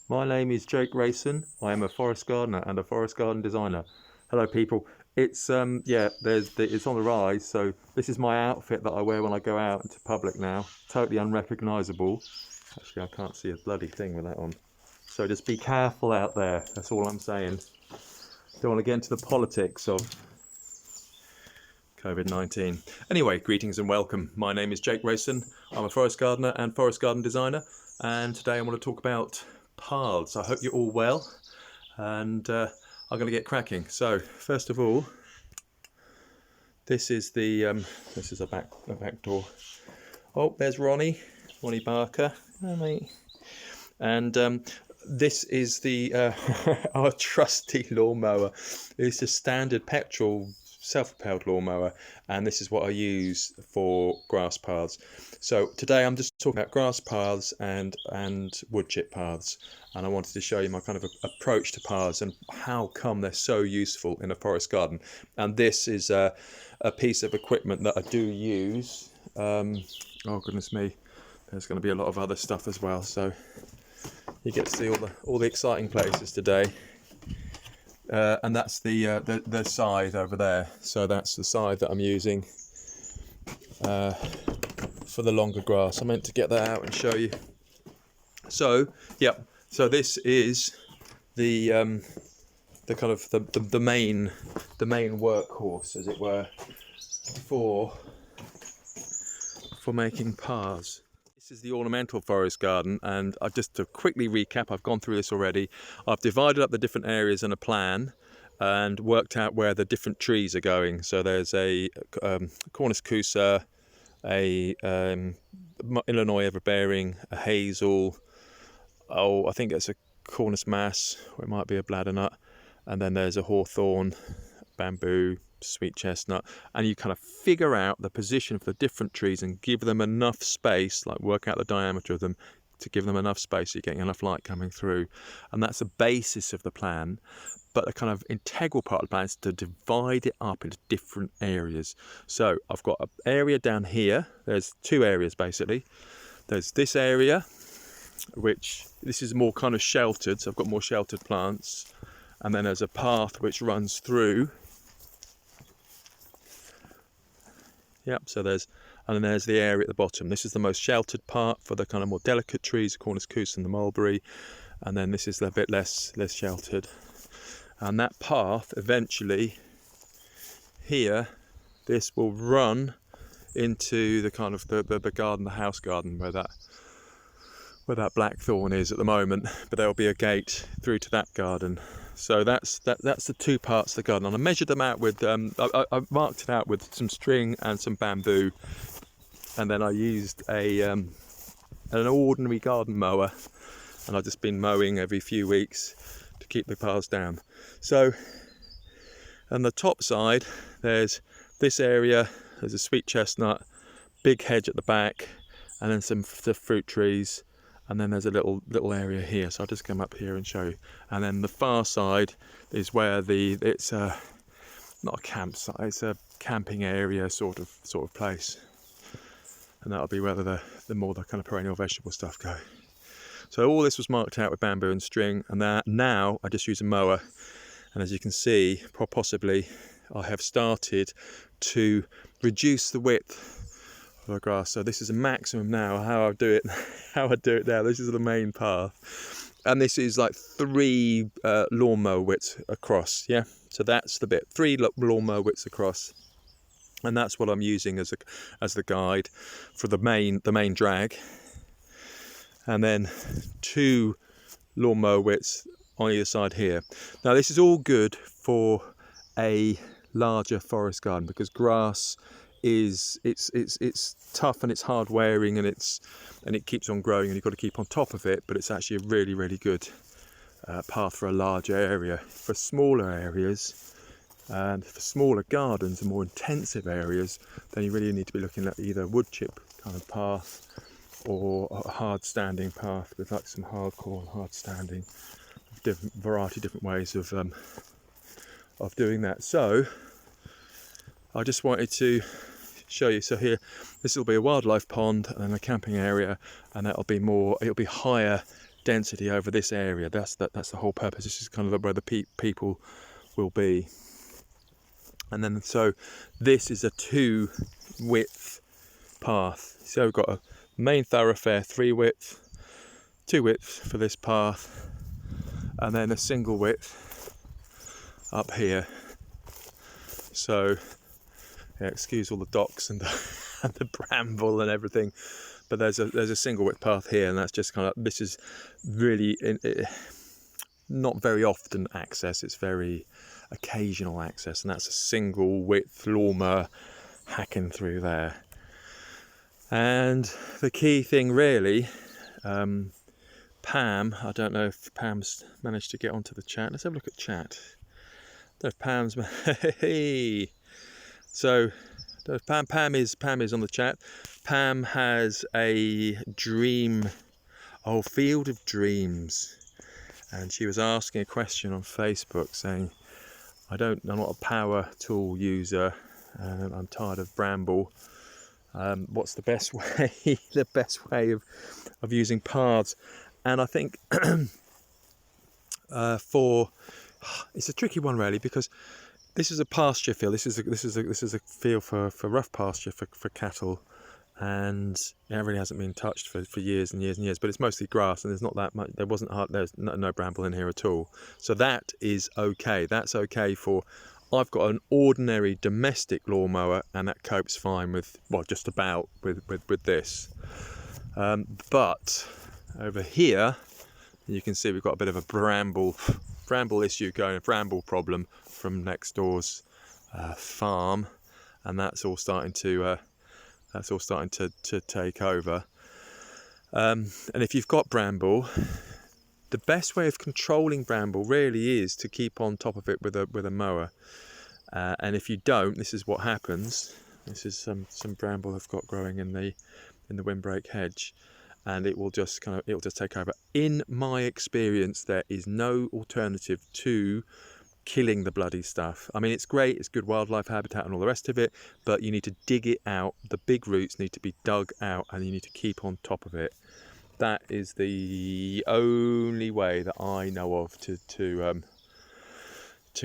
My name is Jake Rayson. I am a forest gardener and a forest garden designer. Hello, people. It's it's on the rise. So this is my outfit that I wear when I go out into public now. Totally unrecognisable. Actually, I can't see a bloody thing with that on. So just be careful out there. That's all I'm saying. Don't want to get into the politics of COVID-19. Anyway, greetings and welcome. My name is Jake Rayson. I'm a forest gardener and forest garden designer, and today I want to talk about paths. I hope you're all well, and I'm going to get cracking. So first of all, this is the this is a back door. Oh, there's Ronnie Barker. Hi, mate. And this is the our trusty lawnmower. It's a standard petrol self-propelled lawnmower, and this is what I use for grass paths. So today I'm just talking about grass paths and wood chip paths, and I wanted to show you my kind of approach to paths and how come they're so useful in a forest garden. And this is a piece of equipment that I do use. Oh goodness me, there's going to be a lot of other stuff as well, so you get to see all the exciting places today. And that's the scythe over there. So that's the scythe that I'm using for the longer grass. I meant to get that out and show you. So yeah, so this is the kind of the main workhorse, as it were, for making paths. This is the ornamental forest garden, and just to quickly recap, I've gone through this already. I've divided up the different areas in a plan and worked out where the different trees are going. So there's a Cornus Cusa, a Illinois everbearing, a hazel, I think it's a Cornus mass, or it might be a bladder nut, and then there's a hawthorn, bamboo, sweet chestnut, and you kind of figure out the position for the different trees and give them enough space, like work out the diameter of them to give them enough space so you're getting enough light coming through. And that's the basis of the plan, but a kind of integral part of the plan is to divide it up into different areas. So I've got an area down here. There's two areas basically. There's this area, which this is more kind of sheltered, so I've got more sheltered plants, and then there's a path which runs through. Yep, so there's the area at the bottom. This is the most sheltered part for the kind of more delicate trees, the Cornus Cusa and the mulberry, and then this is a bit less sheltered. And that path eventually here, this will run into the kind of the garden, the house garden, where that blackthorn is at the moment. But there will be a gate through to that garden. So that's the two parts of the garden, and I measured them out with I marked it out with some string and some bamboo, and then I used an ordinary garden mower, and I've just been mowing every few weeks to keep the paths down. So on the top side, there's this area. There's a sweet chestnut, big hedge at the back, and then some fruit trees. And then there's a little area here, so I'll just come up here and show you. And then the far side is where it's not a campsite, it's a camping area sort of place. And that'll be where the more the kind of perennial vegetable stuff go. So all this was marked out with bamboo and string, and now I just use a mower. And as you can see, possibly I have started to reduce the width of the grass. So this is a maximum now. How I do it now. This is the main path, and this is like 3 lawnmower widths across. Yeah, so that's the bit, 3 lawnmower widths across, and that's what I'm using as the guide for the main drag, and then 2 lawnmower widths on either side here. Now this is all good for a larger forest garden because grass it's tough and it's hard wearing, and it keeps on growing, and you've got to keep on top of it, but it's actually a really, really good path for a larger area. For smaller areas and for smaller gardens and more intensive areas, then you really need to be looking at either wood chip kind of path or a hard standing path with like some hardcore and hard standing, different ways of doing that. So I just wanted to show you. So here, this will be a wildlife pond and a camping area, and it'll be higher density over this area. That's the whole purpose. This is kind of where the people will be. And then so this is a 2 width path. So we've got a main thoroughfare 3 width, 2 width for this path, and then a single width up here. So yeah, excuse all the docks and and the bramble and everything, but there's a single width path here, and that's just kind of, this is really not very often access, it's very occasional access, and that's a single width lawnmower hacking through there. And the key thing really, Pam, I don't know if Pam's managed to get onto the chat. Let's have a look at chat. I don't know if Pam's hey. So Pam is on the chat. Pam has a dream, field of dreams, and she was asking a question on Facebook saying, I'm not a power tool user, and I'm tired of bramble. What's the best way? The best way of using paths? And I think it's a tricky one really, because this is a pasture field. This is a field for rough pasture for cattle, and it really hasn't been touched for years and years and years. But it's mostly grass, and there's not that much. There's no bramble in here at all. So that is okay. That's okay for. I've got an ordinary domestic lawnmower, and that copes fine with, well, just about with this. But over here, you can see we've got a bit of a bramble issue going, a bramble problem from next door's farm, and that's all starting to take over. And if you've got bramble, the best way of controlling bramble really is to keep on top of it with a mower. And if you don't, this is what happens. This is some bramble I've got growing in the windbreak hedge, and it'll just take over. In my experience, there is no alternative to killing the bloody stuff. I mean, it's great, it's good wildlife habitat and all the rest of it, but you need to dig it out. The big roots need to be dug out, and you need to keep on top of it. That is the only way that I know of to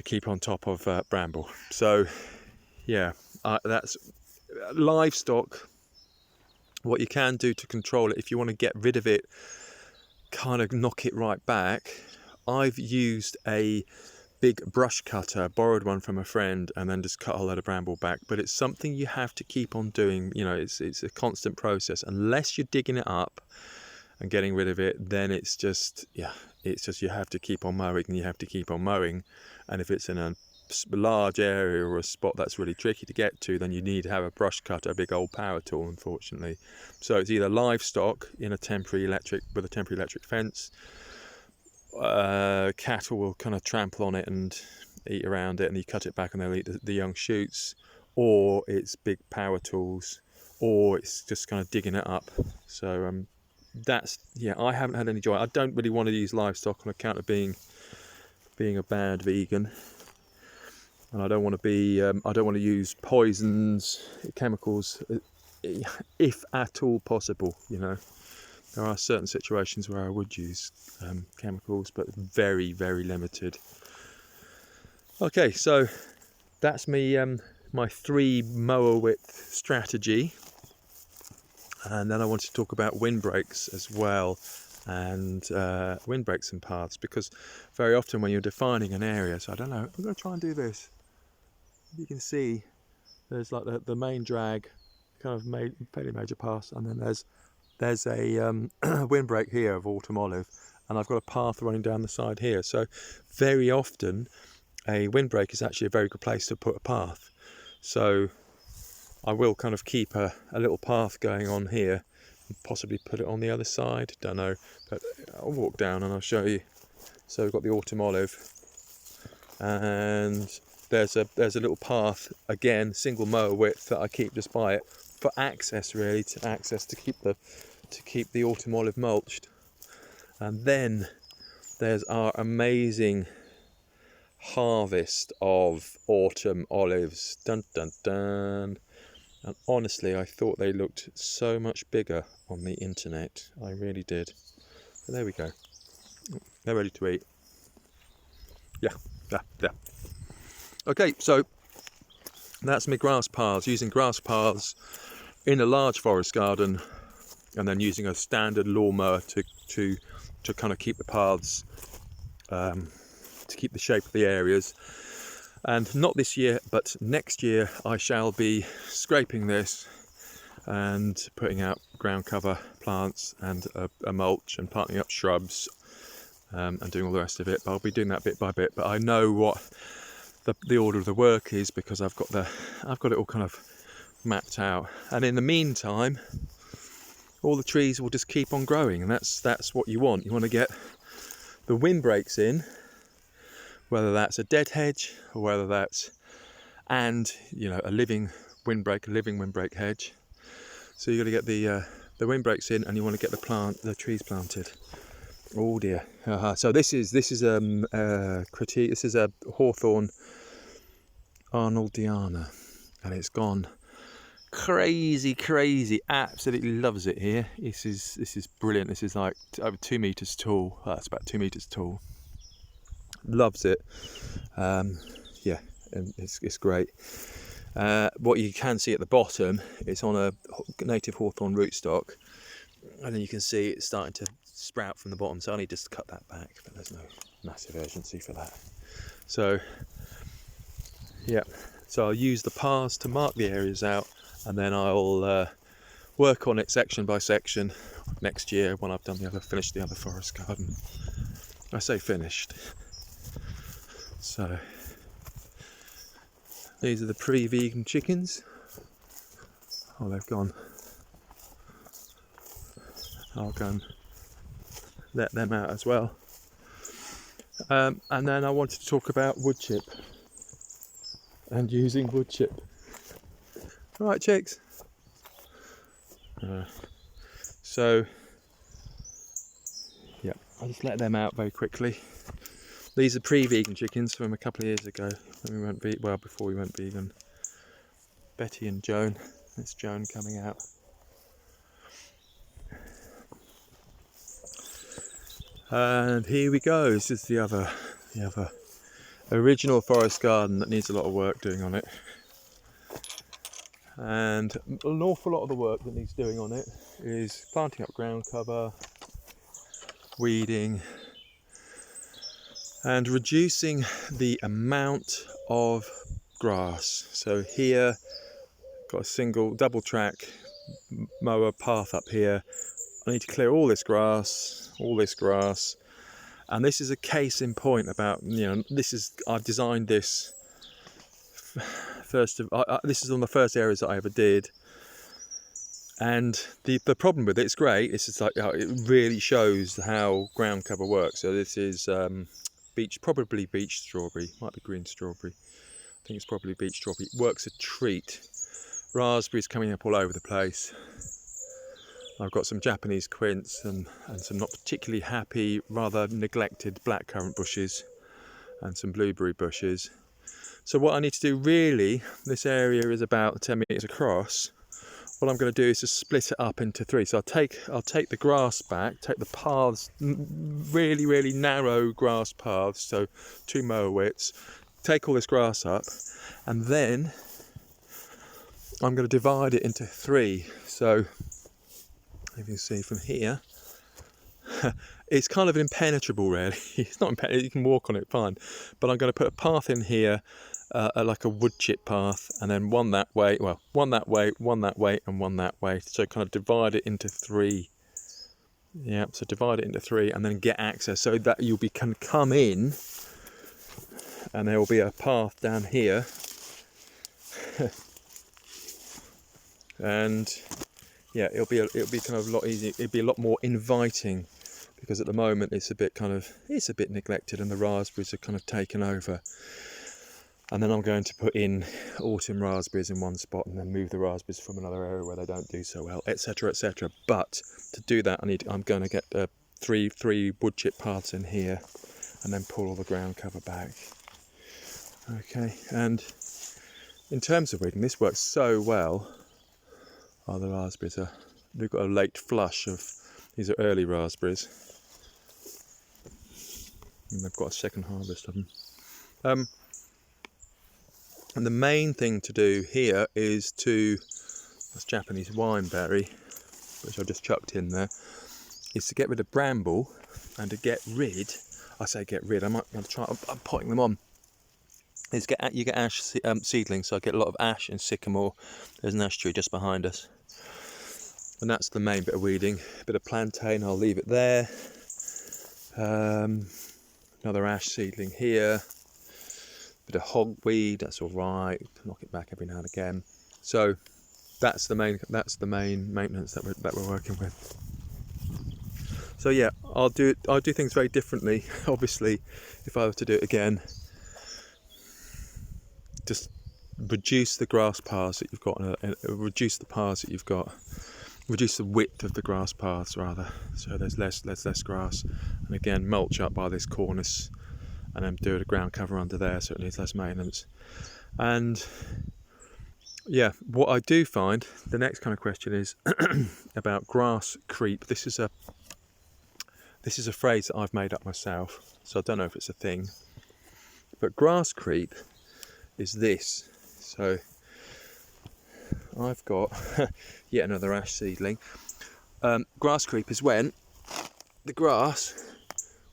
keep on top of bramble. So yeah, that's livestock. What you can do to control it, if you want to get rid of it, kind of knock it right back, I've used a big brush cutter, borrowed one from a friend, and then just cut a whole load of bramble back. But it's something you have to keep on doing. You know, it's a constant process. Unless you're digging it up and getting rid of it, then it's just you have to keep on mowing, and you have to keep on mowing. And if it's in a large area or a spot that's really tricky to get to, then you need to have a brush cutter, a big old power tool, unfortunately. So it's either livestock in a temporary electric fence. Cattle will kind of trample on it and eat around it, and you cut it back and they'll eat the young shoots, or it's big power tools, or it's just kind of digging it up. So I haven't had any joy. I don't really want to use livestock on account of being a bad vegan, and I don't want to use poisons, chemicals, if at all possible. You know, there are certain situations where I would use chemicals, but very, very limited. Okay, so that's me, my 3 mower width strategy. And then I want to talk about windbreaks as well, and windbreaks and paths, because very often when you're defining an area, so I don't know, I'm going to try and do this. You can see there's like the main drag, kind of fairly major pass, and then there's a windbreak here of autumn olive, and I've got a path running down the side here. So very often a windbreak is actually a very good place to put a path. So I will kind of keep a little path going on here, and possibly put it on the other side, don't know, but I'll walk down and I'll show you. So we've got the autumn olive, and there's a little path, again single mower width, that I keep just by it for access, really, to keep the autumn olive mulched. And then there's our amazing harvest of autumn olives, dun dun dun. And honestly, I thought they looked so much bigger on the internet. I really did. But there we go. They're ready to eat. Yeah. Okay, so that's my grass paths, using grass paths in a large forest garden, and then using a standard lawnmower to kind of keep the paths, to keep the shape of the areas. And not this year, but next year I shall be scraping this and putting out ground cover plants and a mulch and planting up shrubs, and doing all the rest of it. But I'll be doing that bit by bit. But I know what the order of the work is, because I've got it all kind of mapped out. And in the meantime, all the trees will just keep on growing, and that's what you want. You want to get the windbreaks in, whether that's a dead hedge or whether that's, and a living windbreak hedge. So you've got to get the windbreaks in, and you want to get the trees planted. Oh dear. So this is critique. This is a hawthorn Arnoldiana, and it's gone crazy. Absolutely loves it here. This is brilliant. This is like over 2 meters tall. It's about 2 meters tall. Loves it. Yeah, and it's great. What you can see at the bottom, it's on a native hawthorn rootstock, and then you can see it's starting to sprout from the bottom. So I need to cut that back, but there's no massive urgency for that. So yeah, so I'll use the paths to mark the areas out, and then I'll work on it section by section next year when I've finished the other forest garden. I say finished. So these are the pre-vegan chickens. Oh, they've gone. I'll go and let them out as well. And then I wanted to talk about wood chip and using wood chip. All right, chicks. So yeah, I'll just let them out very quickly. These are pre-vegan chickens from a couple of years ago when we went before we went vegan. Betty and Joan. That's Joan coming out. And here we go. This is the other original forest garden that needs a lot of work doing on it. And an awful lot of the work that needs doing on it is planting up ground cover, weeding, and reducing the amount of grass. So here, got a single double track mower path up here. I need to clear all this grass, and this is a case in point about, I've designed this this is one of the first areas that I ever did, and the problem with it's great. It's just like it really shows how ground cover works. So this is probably beech strawberry, might be green strawberry. I think it's probably beech strawberry. It works a treat. Raspberries coming up all over the place. I've got some Japanese quince and some not particularly happy, rather neglected blackcurrant bushes and some blueberry bushes. So what I need to do really, this area is about 10 metres across. What I'm going to do is just split it up into 3. So I'll take the grass back, take the paths, really narrow grass paths, so 2 mower widths, take all this grass up, and then I'm going to divide it into 3. So if you see from here, it's kind of impenetrable really. It's not impenetrable, you can walk on it fine, but I'm going to put a path in here, like a wood chip path, and then one that way, and one that way, so kind of divide it into 3. Yeah, so divide it into 3 and then get access, so that you can come in and there will be a path down here and yeah, it'll be kind of a lot easier. It'll be a lot more inviting, because at the moment it's a bit neglected and the raspberries are kind of taken over. And then I'm going to put in autumn raspberries in one spot and then move the raspberries from another area where they don't do so well, etc, etc. But to do that, I'm going to get 3 wood chip paths in here and then pull all the ground cover back. Okay, and in terms of weeding, this works so well. Oh, the raspberries they've got a late flush of, these are early raspberries. and they've got a second harvest of them. And the main thing to do here is that's Japanese wineberry, which I just chucked in there, is to get rid of bramble and to get rid, I say get rid, I'm potting them on, is you get ash seedlings, so I get a lot of ash and sycamore. There's an ash tree just behind us. And that's the main bit of weeding. A bit of plantain, I'll leave it there. Another ash seedling here. Bit of hogweed, that's all right. Knock it back every now and again. So that's the main maintenance that we're working with. So yeah, I'll do things very differently. Obviously, if I were to do it again, just reduce the grass paths that you've got, reduce the paths that you've got, reduce the width of the grass paths rather, so there's less grass, and again mulch up by this cornice, and then do a ground cover under there so it needs less maintenance. And yeah, what I do find, the next kind of question is about grass creep. This is a phrase that I've made up myself, so I don't know if it's a thing, but grass creep is this. So I've got yet another ash seedling. Grass creep is when the grass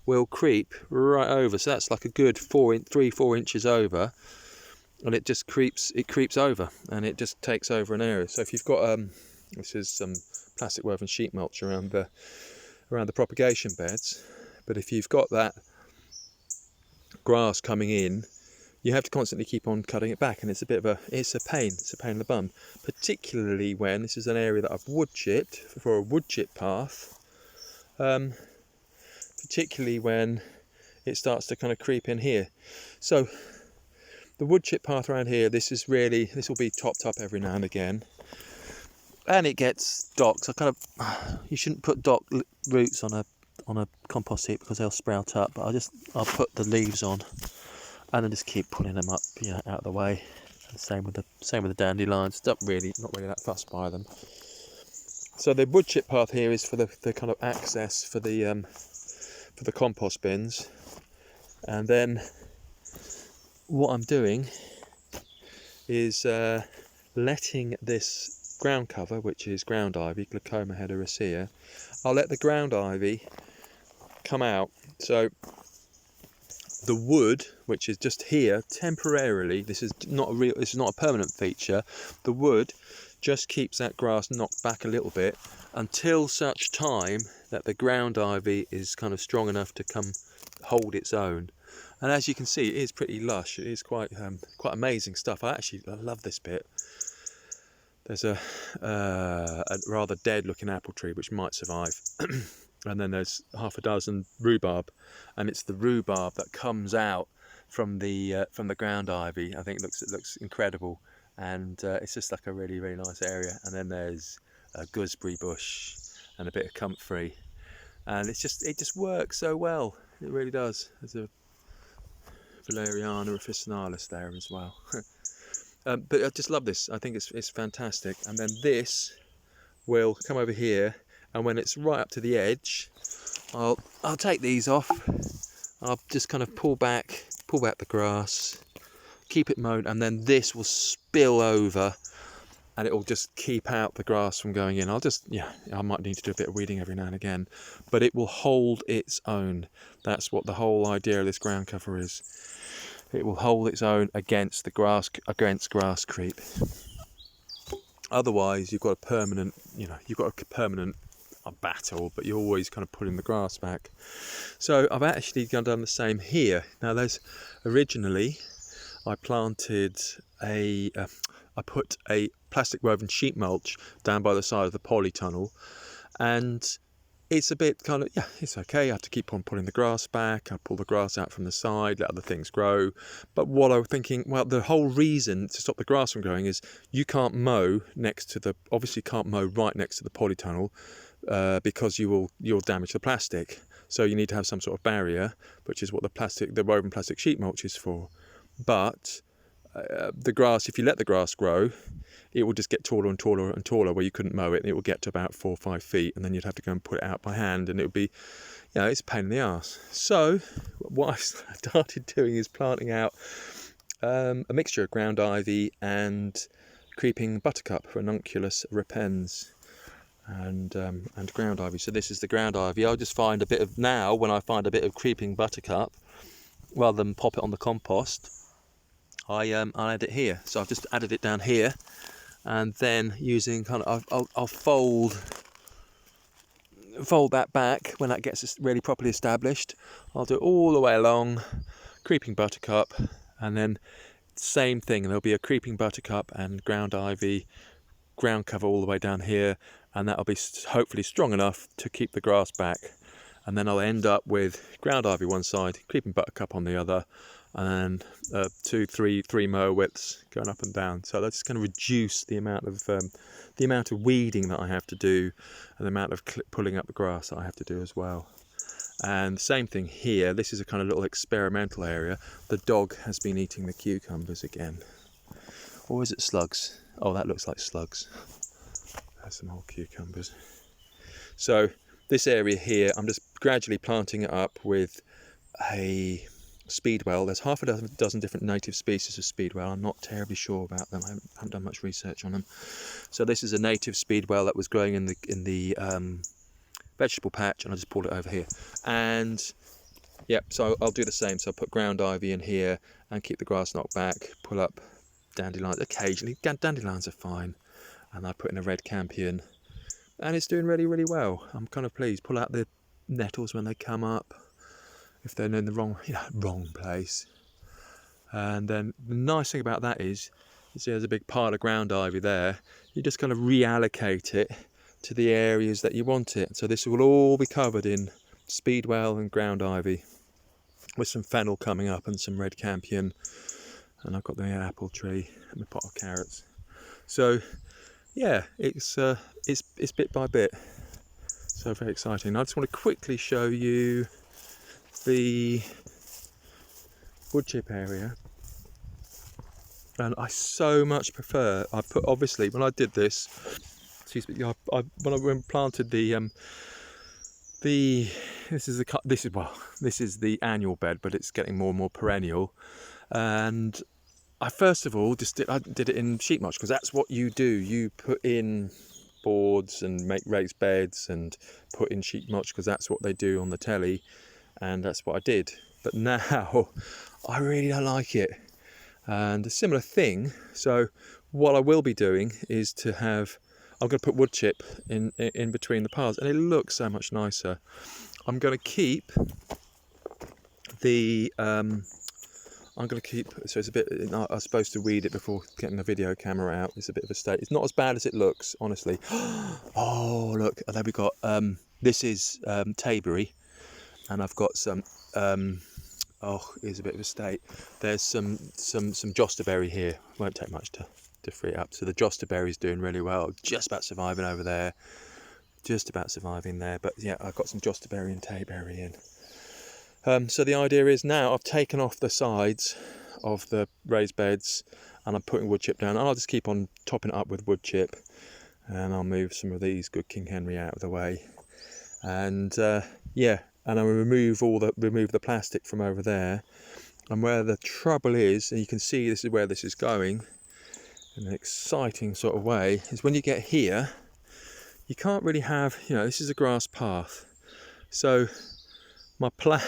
will creep right over, so that's like a good 3-4 inches over, and it just creeps over, and it just takes over an area. So if you've got this is some plastic woven sheet mulch around the propagation beds, but if you've got that grass coming in, you have to constantly keep on cutting it back, and it's a pain in the bum, particularly when this is an area that I've wood chipped for a wood chip path, particularly when it starts to kind of creep in here. So the wood chip path around here, this will be topped up every now and again, and it gets docks. You shouldn't put dock roots on a compost heap because they'll sprout up, but I'll put the leaves on and then just keep pulling them up, out of the way. And same with the dandelions. Not really that fussed by them. So the wood chip path here is for the kind of access for the compost bins, and then what I'm doing is letting this ground cover, which is ground ivy, Glaucoma heteracea, I'll let the ground ivy come out. So the wood, which is just here temporarily, this is not a permanent feature. The wood just keeps that grass knocked back a little bit until such time that the ground ivy is kind of strong enough to come hold its own. And as you can see, it is pretty lush. It is quite amazing stuff. I love this bit. There's a rather dead looking apple tree which might survive. And then there's half a dozen rhubarb, and it's the rhubarb that comes out from the ground ivy. I think it looks incredible, and it's just like a really, really nice area. And then there's a gooseberry bush and a bit of comfrey, and it just works so well. It really does. There's a Valeriana officinalis there as well. But I just love this. I think it's fantastic. And then this will come over here, and when it's right up to the edge, I'll take these off. I'll just kind of pull back the grass, keep it mowed, and then this will spill over, and it will just keep out the grass from going in. I might need to do a bit of weeding every now and again, but it will hold its own. That's what the whole idea of this ground cover is. It will hold its own against grass creep. Otherwise, you've got a permanent battle, but you're always kind of pulling the grass back. So I've actually done the same here. Now, originally I put a plastic woven sheet mulch down by the side of the polytunnel, and it's a bit kind of, it's okay. I have to keep on pulling the grass back. I pull the grass out from the side, let other things grow. But what I was thinking, the whole reason to stop the grass from growing is you can't mow right next to the polytunnel because you'll damage the plastic. So you need to have some sort of barrier, which is what the woven plastic sheet mulch is for. But the grass, if you let the grass grow, it will just get taller and taller and taller where you couldn't mow it, and it will get to about 4 or 5 feet, and then you'd have to go and put it out by hand, and it would be, you know, it's a pain in the arse. So what I started doing is planting out a mixture of ground ivy and creeping buttercup, ranunculus repens, and ground ivy. So this is the ground ivy. I'll just find a bit of, now when I find a bit of creeping buttercup, rather than pop it on the compost, I'll add it here. So I've just added it down here, and then using kind of, I'll fold that back when that gets really properly established. I'll do it all the way along, creeping buttercup, and then same thing, there'll be a creeping buttercup and ground ivy, ground cover all the way down here, and that'll be hopefully strong enough to keep the grass back. And then I'll end up with ground ivy one side, creeping buttercup on the other, and 2, 3 mower widths going up and down. So that's going to reduce the amount of weeding that I have to do, and the amount of pulling up the grass that I have to do as well. And same thing here. This is a kind of little experimental area. The dog has been eating the cucumbers again. Or is it slugs? Oh, that looks like slugs. There's some old cucumbers. So this area here, I'm just gradually planting it up with a speedwell. There's half a dozen different native species of speedwell. I'm not terribly sure about them. I haven't done much research on them. So this is a native speedwell that was growing in the vegetable patch, and I just pulled it over here. And yep, so I'll do the same. So I'll put ground ivy in here and keep the grass knocked back, pull up dandelions occasionally. Dandelions are fine. And I put in a red campion, and it's doing really, really well. I'm kind of pleased. Pull out the nettles when they come up, if they're in the wrong place. And then the nice thing about that is, you see there's a big pile of ground ivy there. You just kind of reallocate it to the areas that you want it. So this will all be covered in speedwell and ground ivy, with some fennel coming up and some red campion. And I've got the apple tree and a pot of carrots. So yeah, it's bit by bit. So very exciting. I just want to quickly show you the wood chip area, and I so much prefer. Obviously when I did this, excuse me, when I planted this is the annual bed, but it's getting more and more perennial. And I first of all I did it in sheet mulch, because that's what you do. You put in boards and make raised beds and put in sheet mulch, because that's what they do on the telly, and that's what I did. But now I really don't like it, and a similar thing. So what I will be doing is I'm going to put wood chip in between the piles, and it looks so much nicer. I'm going to keep the so it's a bit, I was supposed to weed it before getting the video camera out. It's a bit of a state. It's not as bad as it looks, honestly. Oh, look, there we got, this is Tayberry, and I've got some, here's a bit of a state. There's some josterberry here. Won't take much to free it up. So the josterberry's doing really well. Just about surviving over there. Just about surviving there. But yeah, I've got some josterberry and Tayberry in. So the idea is, now I've taken off the sides of the raised beds, and I'm putting wood chip down, and I'll just keep on topping it up with wood chip, and I'll move some of these good King Henry out of the way, and yeah, and I'll remove the plastic from over there. And where the trouble is, and you can see this is where this is going in an exciting sort of way, is when you get here, you can't really have, this is a grass path. So my plan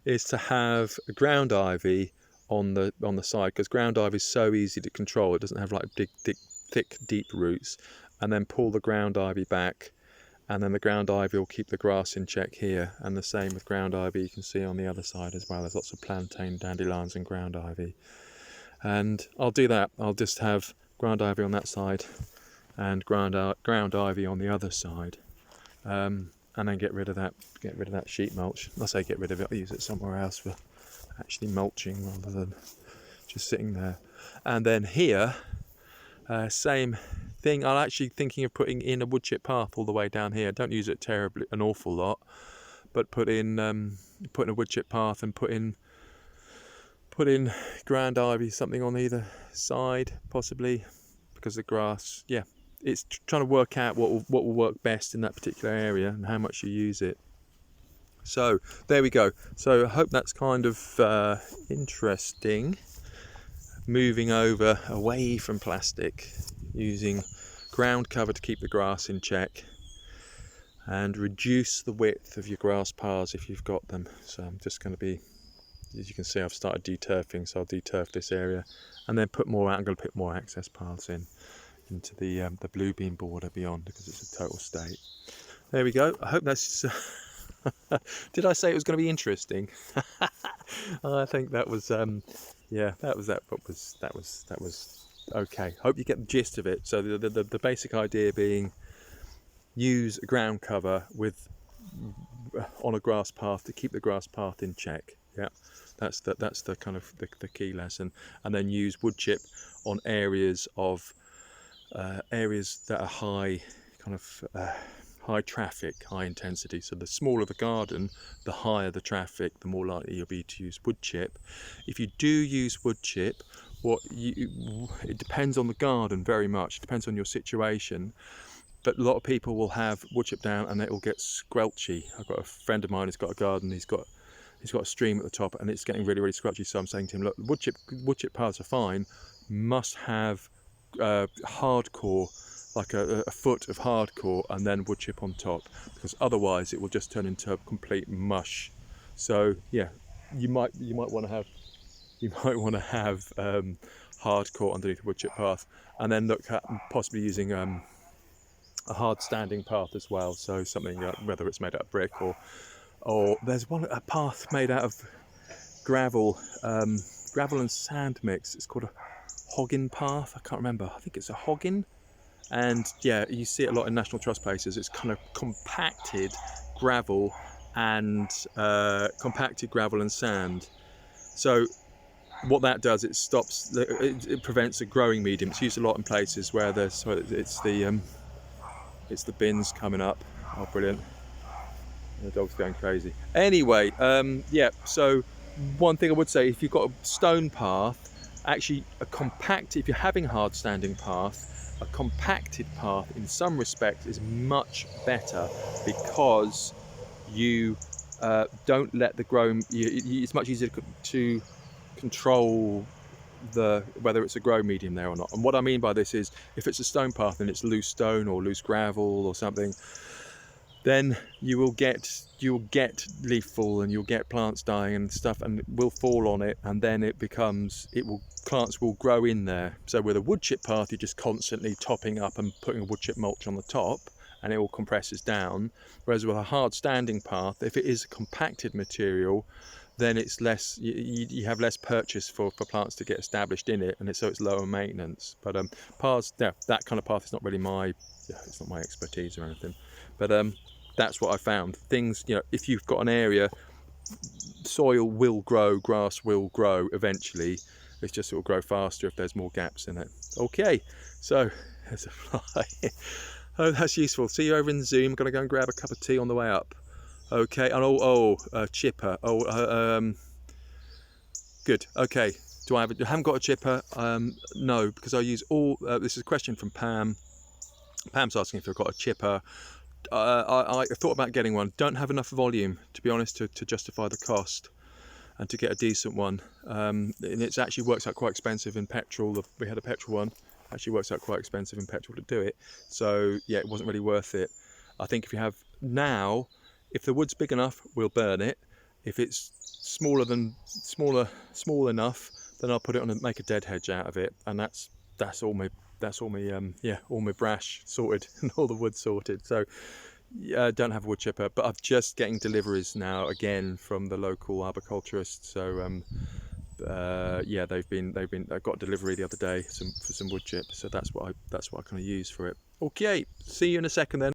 is to have ground ivy on the side, because ground ivy is so easy to control. It doesn't have like big, thick, deep roots. And then pull the ground ivy back, and then the ground ivy will keep the grass in check here. And the same with ground ivy, you can see on the other side as well. There's lots of plantain, dandelions and ground ivy. And I'll do that. I'll just have ground ivy on that side and ground ivy on the other side. And then get rid of that sheet mulch. I say get rid of it, I'll use it somewhere else for actually mulching rather than just sitting there. And then here, same thing. I'm actually thinking of putting in a wood chip path all the way down here. Don't use it an awful lot, but put in a wood chip path, and put in put in grand ivy, something on either side, possibly, because the grass, yeah, it's trying to work out what will work best in that particular area and how much you use it. So there we go. So I hope that's kind of interesting. Moving over away from plastic, using ground cover to keep the grass in check, and reduce the width of your grass paths if you've got them. So I'm just going to be, as you can see, I've started deturfing, so I'll deturf this area and then put more out. I'm going to put more access paths into the bluebeam border beyond, because it's a total state. There we go. I hope that's did I say it was going to be interesting? I think that was yeah, that was okay. Hope you get the gist of it. So the basic idea being, use a ground cover with on a grass path to keep the grass path in check. Yeah, that's the kind of the key lesson. And then use wood chip on areas of areas that are high kind of high traffic, high intensity. So the smaller the garden, the higher the traffic, the more likely you'll be to use wood chip. If you do use wood chip, it depends on the garden very much. It depends on your situation. But a lot of people will have wood chip down and it will get squelchy. I've got a friend of mine who's got a garden. He's got a stream at the top and it's getting really, really squelchy. So I'm saying to him, look, wood chip paths are fine. Must have hardcore, like a foot of hardcore, and then wood chip on top, because otherwise it will just turn into a complete mush. So yeah, you might want to have hardcore underneath the wood chip path, and then look at possibly using a hard standing path as well. So something whether it's made out of brick or there's a path made out of gravel and sand mix. It's called a Hoggin path. I can't remember. I think it's a Hoggin. And yeah, you see it a lot in National Trust places. It's kind of compacted gravel and sand. So what that does, it stops, it prevents a growing medium. It's used a lot in places where it's the bins coming up. Oh, brilliant! The dog's going crazy. Anyway, yeah. So one thing I would say, if you've got a stone path, actually if you're having a hard standing path, a compacted path in some respects is much better, because you don't let the grow. It's much easier to control whether it's a grow medium there or not. And what I mean by this is, if it's a stone path and it's loose stone or loose gravel or something, then you will get leaf fall and you'll get plants dying and stuff, and it will fall on it, and then plants will grow in there. So with a wood chip path, you're just constantly topping up and putting a wood chip mulch on the top, and it all compresses down. Whereas with a hard standing path, if it is a compacted material, then it's less, you have less purchase for plants to get established in it, and so it's lower maintenance. But paths, yeah, that kind of path is not really it's not my expertise or anything. But that's what I found. Things, if you've got an area, soil will grow, grass will grow eventually. It's just it will grow faster if there's more gaps in it. Okay, so there's a fly. Oh, that's useful. See you over in Zoom. I'm going to go and grab a cup of tea on the way up. Okay, and chipper. Good. Okay. I haven't got a chipper. No, because I use this is a question from Pam. Pam's asking if I've got a chipper. I thought about getting one. Don't have enough volume, to be honest, to justify the cost and to get a decent one. And it actually works out quite expensive in petrol. We had a petrol one. Actually works out quite expensive in petrol to do it. So yeah, it wasn't really worth it. I think if the wood's big enough, we'll burn it. If it's small enough, then I'll put it on and make a dead hedge out of it. And that's all my brash sorted and all the wood sorted. So don't have a wood chipper, but I'm just getting deliveries now again from the local arboriculturist. So yeah, I got delivery the other day for some wood chip. So that's what I kind of use for it. Okay, see you in a second then.